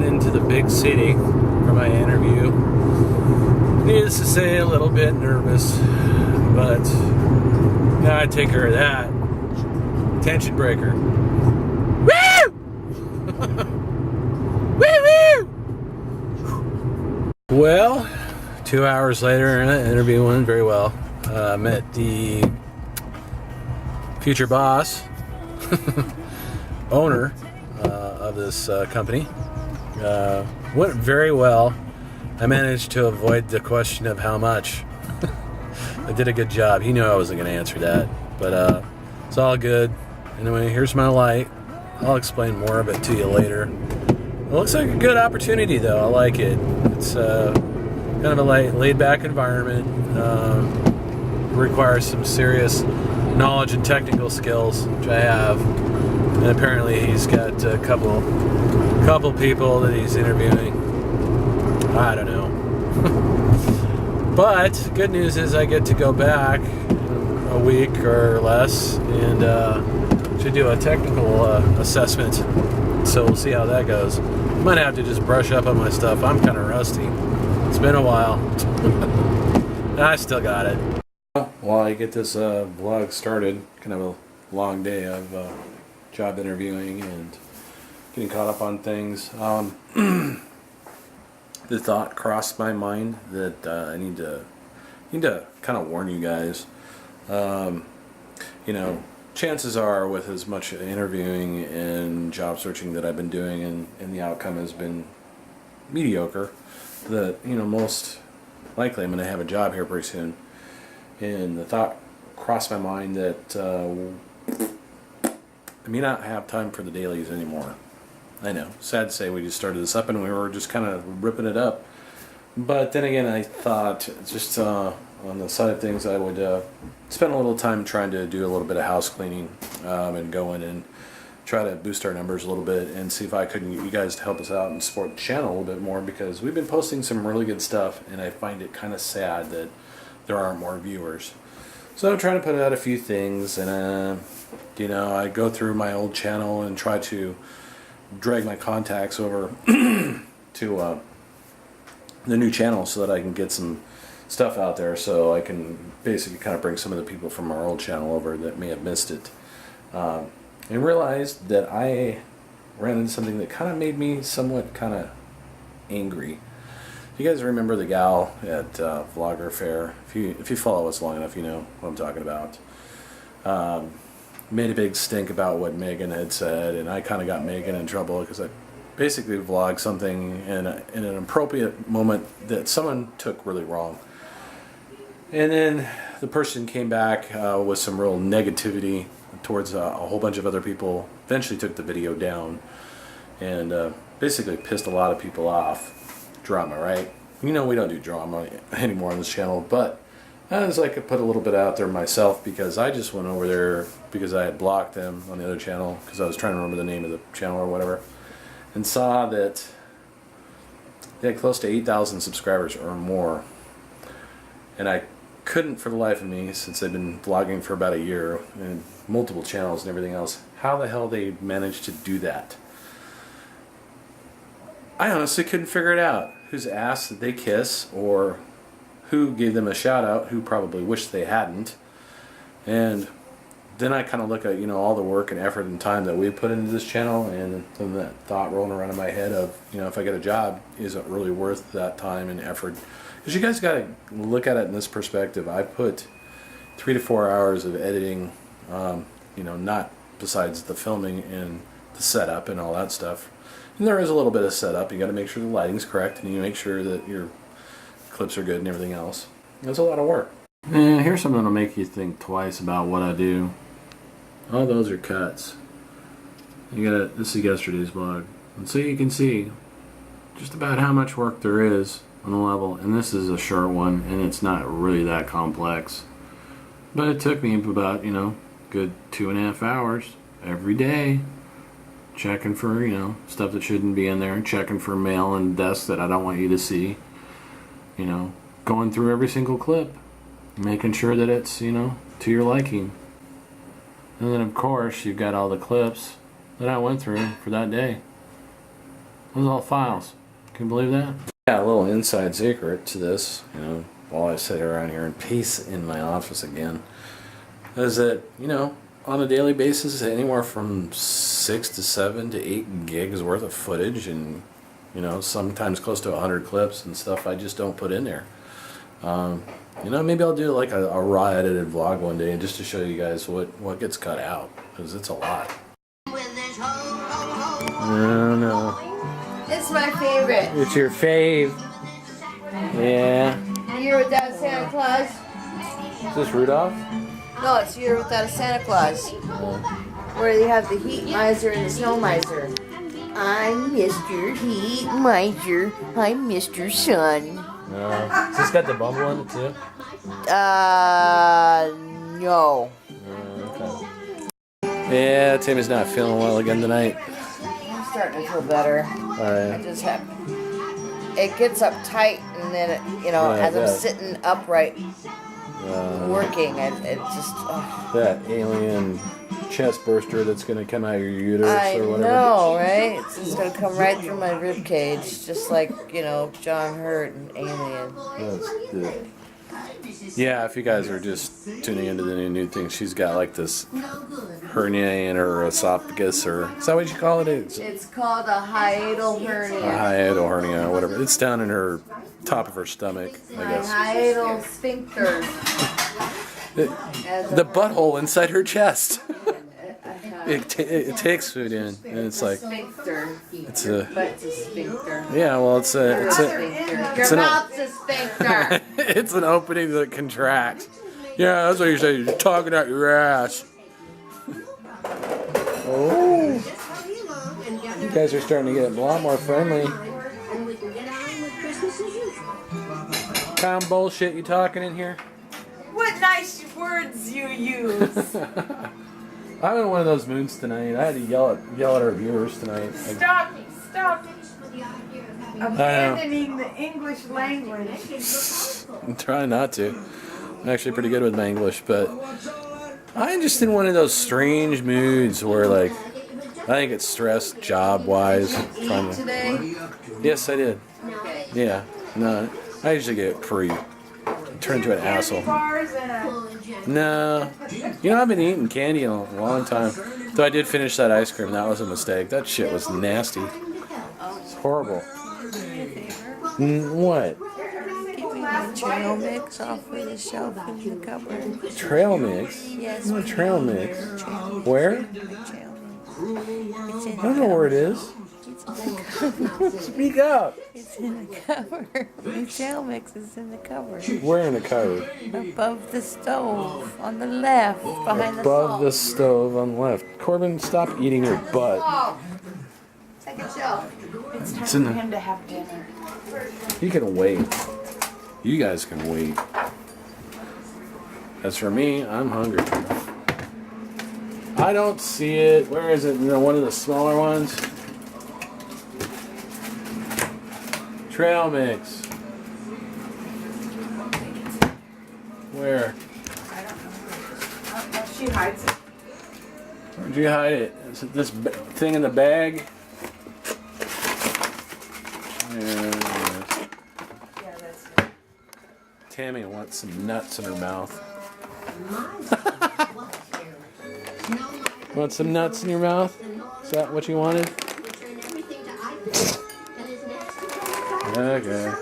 into the big city for my interview. Needless to say, a little bit nervous, but now I take care of that. Tension breaker. Woo! Woo woo! Well, 2 hours later, the interview went very well. Met the future boss, owner of this company. Went very well. I managed to avoid the question of how much. I did a good job. He knew I wasn't going to answer that, but it's all good. Anyway, here's my light. I'll explain more of it to you later. It looks like a good opportunity, though. I like it. It's kind of a laid-back environment. Requires some serious knowledge and technical skills, which I have. And apparently, he's got a couple people that he's interviewing. I don't know. But good news is I get to go back in a week or less and should do a technical assessment. So we'll see how that goes. Might have to just brush up on my stuff. I'm kind of rusty. It's been a while. I still got it. While I get this vlog started, kind of a long day of job interviewing and getting caught up on things. The thought crossed my mind that I need to kind of warn you guys. Chances are, with as much interviewing and job searching that I've been doing, and the outcome has been mediocre, that most likely I'm going to have a job here pretty soon. And the thought crossed my mind that I may not have time for the dailies anymore. I know, sad to say, we just started this up and we were just kind of ripping it up. But then again, I thought just on the side of things, I would spend a little time trying to do a little bit of house cleaning and go in and try to boost our numbers a little bit and see if I couldn't get you guys to help us out and support the channel a little bit more, because we've been posting some really good stuff and I find it kind of sad that there aren't more viewers. So I'm trying to put out a few things, and I go through my old channel and try to drag my contacts over to the new channel so that I can get some stuff out there, so I can basically kind of bring some of the people from our old channel over that may have missed it, and realized that I ran into something that kind of made me somewhat kind of angry. You guys remember the gal at Vlogger Fair? If you follow us long enough, you know what I'm talking about. Made a big stink about what Megan had said, and I kind of got Megan in trouble because I basically vlogged something in an appropriate moment that someone took really wrong. And then the person came back with some real negativity towards a whole bunch of other people, eventually took the video down, and basically pissed a lot of people off. Drama, right? We don't do drama anymore on this channel, but as I could put a little bit out there myself, because I just went over there because I had blocked them on the other channel because I was trying to remember the name of the channel or whatever, and saw that they had close to 8,000 subscribers or more, and I couldn't for the life of me, since they've been vlogging for about a year and multiple channels and everything else, how the hell they managed to do that. I honestly couldn't figure it out. Whose ass did they kiss, or who gave them a shout out, who probably wished they hadn't. And then I kind of look at all the work and effort and time that we put into this channel, and then that thought rolling around in my head of if I get a job, is it really worth that time and effort? Because you guys got to look at it in this perspective. I put 3 to 4 hours of editing, not besides the filming and the setup and all that stuff. And there is a little bit of setup. You got to make sure the lighting's correct, and you make sure that your clips are good and everything else. It's a lot of work. And here's something that'll make you think twice about what I do. All those are cuts. This is yesterday's vlog, and so you can see just about how much work there is on the level. And this is a short one, and it's not really that complex. But it took me about good 2.5 hours every day. Checking for, stuff that shouldn't be in there, checking for mail and desks that I don't want you to see, going through every single clip, making sure that it's, to your liking. And then, of course, you've got all the clips that I went through for that day. Those are all files. Can you believe that? Yeah, a little inside secret to this, you know, while I sit around here in peace in my office again, is that, you know, on a daily basis, anywhere from 6 to 7 to 8 gigs worth of footage, and, you know, sometimes close to 100 clips and stuff I just don't put in there. You know, maybe I'll do like a raw edited vlog one day just to show you guys what gets cut out, because it's a lot. No. It's my favorite. It's your fave. Yeah. Year Without Santa Claus. Is this Rudolph? No, it's Year Without a Santa Claus. Where you have the heat miser and the snow miser. I'm Mr. Heat Miser. I'm Mr. Sun. Has this got the bumble in it too? No. Okay. Yeah, Timmy's not feeling well again tonight. I'm starting to feel better. I just have. It gets up tight, and then it, you know, as I'm sitting upright, working, it just. That alien chest burster that's gonna come out of your uterus or whatever. I know, right? It's just gonna come right through my rib cage, just like, you know, John Hurt and Alien. That's good. Yeah, if you guys are just tuning into the new thing, she's got like this hernia in her esophagus, or is that what you call it? It's called a hiatal hernia. A hiatal hernia, or whatever. It's down in her top of her stomach, I guess. Hiatal sphincter. The butthole inside her chest. It takes food in, and it's like it's a sphincter. Yeah, well, it's your mouth's a sphincter. It's an opening that contracts. Yeah, that's what you're saying. You're talking out your ass. Oh, you guys are starting to get a lot more friendly. What kind of bullshit you talking in here? What nice words you use. I'm in one of those moods tonight. I had to yell at our viewers tonight. Stop abandoning the English language. I'm trying not to. I'm actually pretty good with my English, but I'm just in one of those strange moods where, like, I think it's stressed job-wise. Today? Yes, I did. Okay. Yeah. No, I usually get turn into an asshole. No. You know, I've been eating candy in a long time. Though I did finish that ice cream. That was a mistake. That shit was nasty. It's horrible. What? Trail mix off of the shelf in the cupboard. Trail mix? Yes. No trail mix. Where? I don't know where it is. Speak up. It's in the cupboard. The trail mix is in the cupboard. Where in the cupboard? Above the stove, on the left, behind the Above the stove on the left. Corbin, stop eating your butt. Second shelf. It's time for him to have dinner. You can wait. You guys can wait. As for me, I'm hungry. I don't see it. Where is it? You know, one of the smaller ones. Trail mix. Where? I don't know. She hides it. Where'd you hide it? Is it this thing in the bag? Yeah, that's it. Tammy wants some nuts in her mouth. Want some nuts in your mouth? Is that what you wanted? Okay.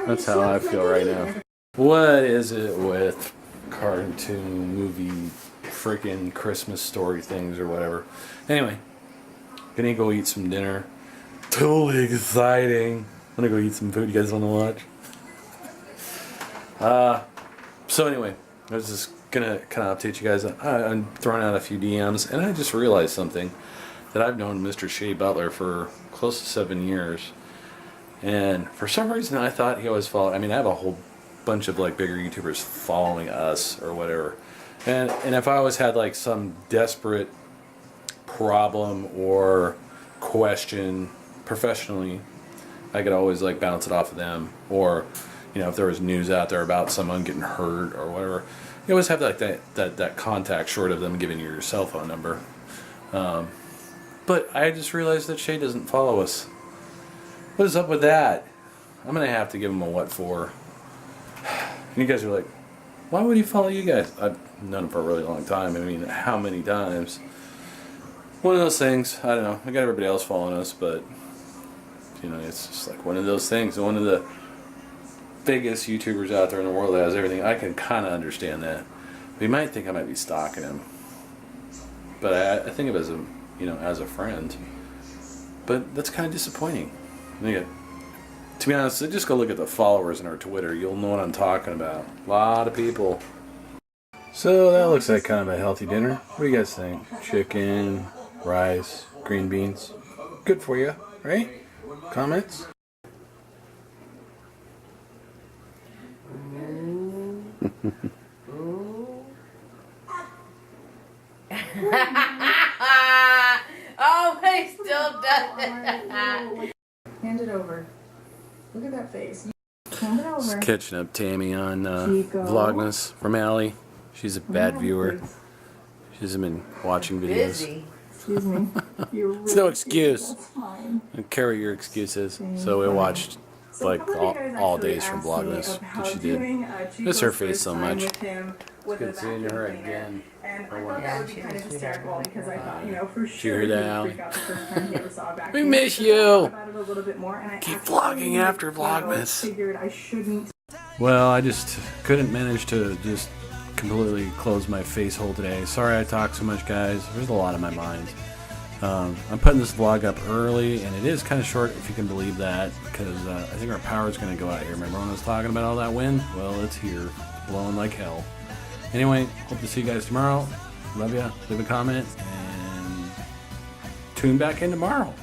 That's how I feel right now. What is it with cartoon, movie, freaking Christmas story things or whatever? Anyway, gonna go eat some dinner. Totally exciting. I'm gonna go eat some food. You guys wanna watch? So anyway, I was just gonna kind of update you guys. I'm throwing out a few DMs, and I just realized something, that I've known Mr. Shea Butler for close to 7 years. And for some reason, I thought he always followed. I mean, I have a whole bunch of like bigger YouTubers following us or whatever. And if I always had like some desperate problem or question professionally, I could always like bounce it off of them. Or, you know, if there was news out there about someone getting hurt or whatever, you always have like that contact short of them giving you your cell phone number. But I just realized that Shay doesn't follow us. What is up with that? I'm gonna have to give him a what for. And you guys are like, why would he follow you guys? I've known him for a really long time. I mean, how many times? One of those things. I don't know. I got everybody else following us, but you know, it's just like one of those things. One of the biggest YouTubers out there in the world that has everything. I can kind of understand that. But you might think I might be stalking him, but I think of it as a, you know, as a friend. But that's kind of disappointing. To be honest, just go look at the followers in our Twitter. You'll know what I'm talking about. A lot of people. So that looks like kind of a healthy dinner. What do you guys think? Chicken, rice, green beans. Good for you, right? Comments? Oh, he still does it. Hand it over. Look at that face. Hand it over. Just catching up Tammy on Vlogmas from Allie. She's a bad viewer. She hasn't been watching videos. Busy. Excuse me. It's no excuse. I don't care what your excuse is. So we watched like all days from Vlogmas that she did. Miss her face so much. It's good seeing her again. And I thought that would be kind of hysterical because I thought, you know, for sure hear that, he would Allie? freak out the first time he ever saw a We vacuum. miss So I you. thought about it a little bit more, and I Keep actually, vlogging after you know, Vlogmas. figured I shouldn't. Well, I just couldn't manage to just completely close my face hole today. Sorry I talked so much, guys. There's a lot on my mind. I'm putting this vlog up early, and it is kind of short, if you can believe that, because I think our power's going to go out here. Remember when I was talking about all that wind? Well, it's here, blowing like hell. Anyway, hope to see you guys tomorrow. Love ya. Leave a comment, and tune back in tomorrow.